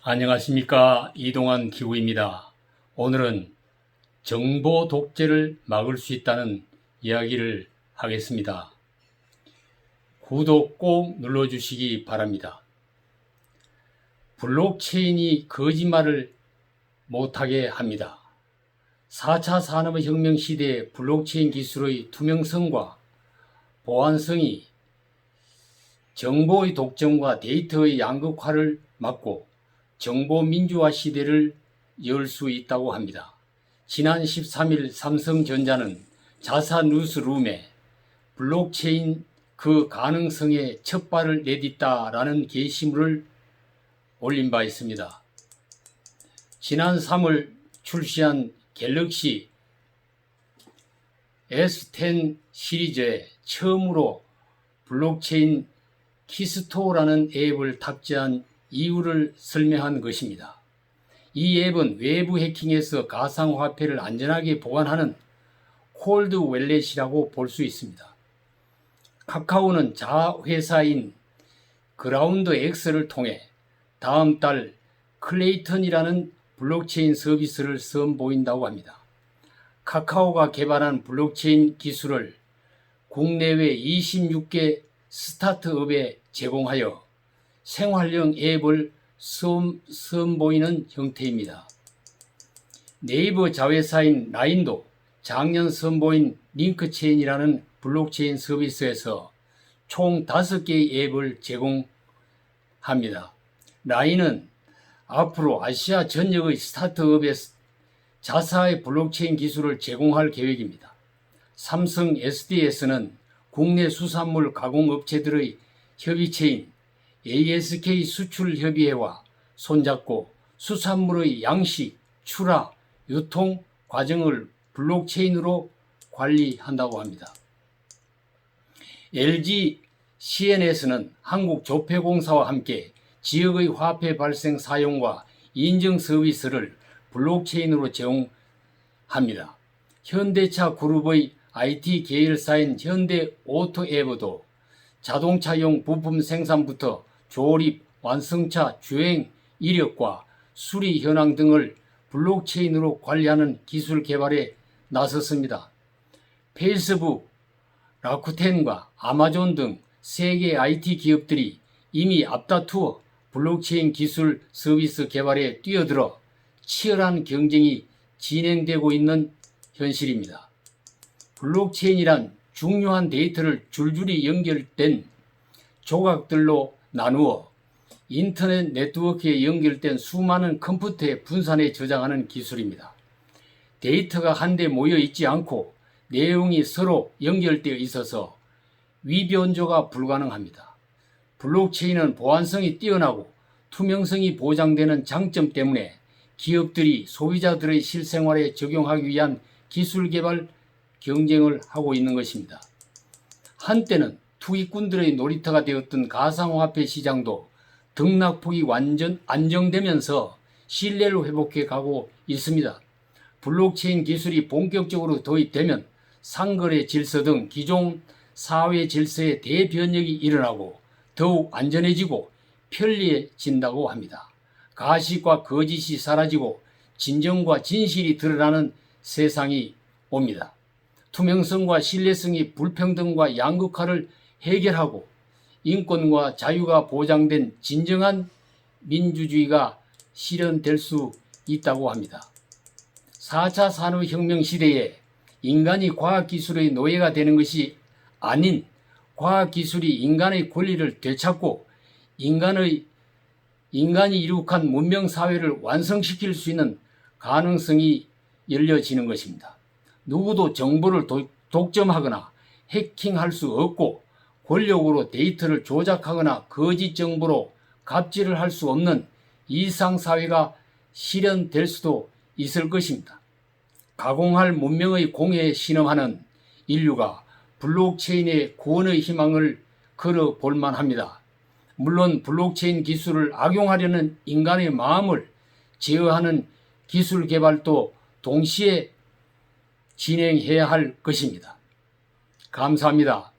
안녕하십니까, 이동환 기구입니다. 오늘은 정보 독재를 막을 수 있다는 이야기를 하겠습니다. 구독 꼭 눌러주시기 바랍니다. 블록체인이 거짓말을 못하게 합니다. 4차 산업혁명 시대의 블록체인 기술의 투명성과 보안성이 정보의 독점과 데이터의 양극화를 막고 정보 민주화 시대를 열 수 있다고 합니다. 지난 13일 삼성전자는 자사 뉴스룸에 블록체인 그 가능성에 첫 발을 내딛다라는 게시물을 올린 바 있습니다. 지난 3월 출시한 갤럭시 S10 시리즈에 처음으로 블록체인 키스토어라는 앱을 탑재한 이유를 설명한 것입니다. 이 앱은 외부 해킹에서 가상화폐를 안전하게 보관하는 콜드 웰렛이라고 볼 수 있습니다. 카카오는 자회사인 그라운드 X를 통해 다음 달 클레이턴이라는 블록체인 서비스를 선보인다고 합니다. 카카오가 개발한 블록체인 기술을 국내외 26개 스타트업에 제공하여 생활형 앱을 선보이는 형태입니다. 네이버 자회사인 라인도 작년 선보인 링크체인이라는 블록체인 서비스에서 총 5개의 앱을 제공합니다. 라인은 앞으로 아시아 전역의 스타트업에 자사의 블록체인 기술을 제공할 계획입니다. 삼성 SDS는 국내 수산물 가공업체들의 협의체인 ASK 수출협의회와 손잡고 수산물의 양식, 출하, 유통 과정을 블록체인으로 관리한다고 합니다. LG CNS는 한국조폐공사와 함께 지역의 화폐 발생 사용과 인증 서비스를 블록체인으로 제공합니다. 현대차 그룹의 IT 계열사인 현대오토에버도 자동차용 부품 생산부터 조립, 완성차, 주행, 이력과 수리 현황 등을 블록체인으로 관리하는 기술 개발에 나섰습니다. 페이스북, 라쿠텐과 아마존 등 세계 IT 기업들이 이미 앞다투어 블록체인 기술 서비스 개발에 뛰어들어 치열한 경쟁이 진행되고 있는 현실입니다. 블록체인이란 중요한 데이터를 줄줄이 연결된 조각들로 나누어 인터넷 네트워크에 연결된 수많은 컴퓨터에 분산해 저장하는 기술입니다. 데이터가 한데 모여 있지 않고 내용이 서로 연결되어 있어서 위변조가 불가능합니다. 블록체인은 보안성이 뛰어나고 투명성이 보장되는 장점 때문에 기업들이 소비자들의 실생활에 적용하기 위한 기술 개발 경쟁을 하고 있는 것입니다. 한때는 투기꾼들의 놀이터가 되었던 가상화폐 시장도 등락폭이 완전 안정되면서 신뢰를 회복해 가고 있습니다. 블록체인 기술이 본격적으로 도입되면 상거래 질서 등 기존 사회 질서에 대변혁이 일어나고 더욱 안전해지고 편리해진다고 합니다. 가식과 거짓이 사라지고 진정과 진실이 드러나는 세상이 옵니다. 투명성과 신뢰성이 불평등과 양극화를 해결하고 인권과 자유가 보장된 진정한 민주주의가 실현될 수 있다고 합니다. 4차 산업혁명 시대에 인간이 과학기술의 노예가 되는 것이 아닌 과학기술이 인간의 권리를 되찾고 인간이 이룩한 문명사회를 완성시킬 수 있는 가능성이 열려지는 것입니다. 누구도 정보를 독점하거나 해킹할 수 없고 권력으로 데이터를 조작하거나 거짓 정보로 갑질을 할 수 없는 이상사회가 실현될 수도 있을 것입니다. 가공할 문명의 공해에 신음하는 인류가 블록체인의 구원의 희망을 걸어볼 만합니다. 물론 블록체인 기술을 악용하려는 인간의 마음을 제어하는 기술 개발도 동시에 진행해야 할 것입니다. 감사합니다.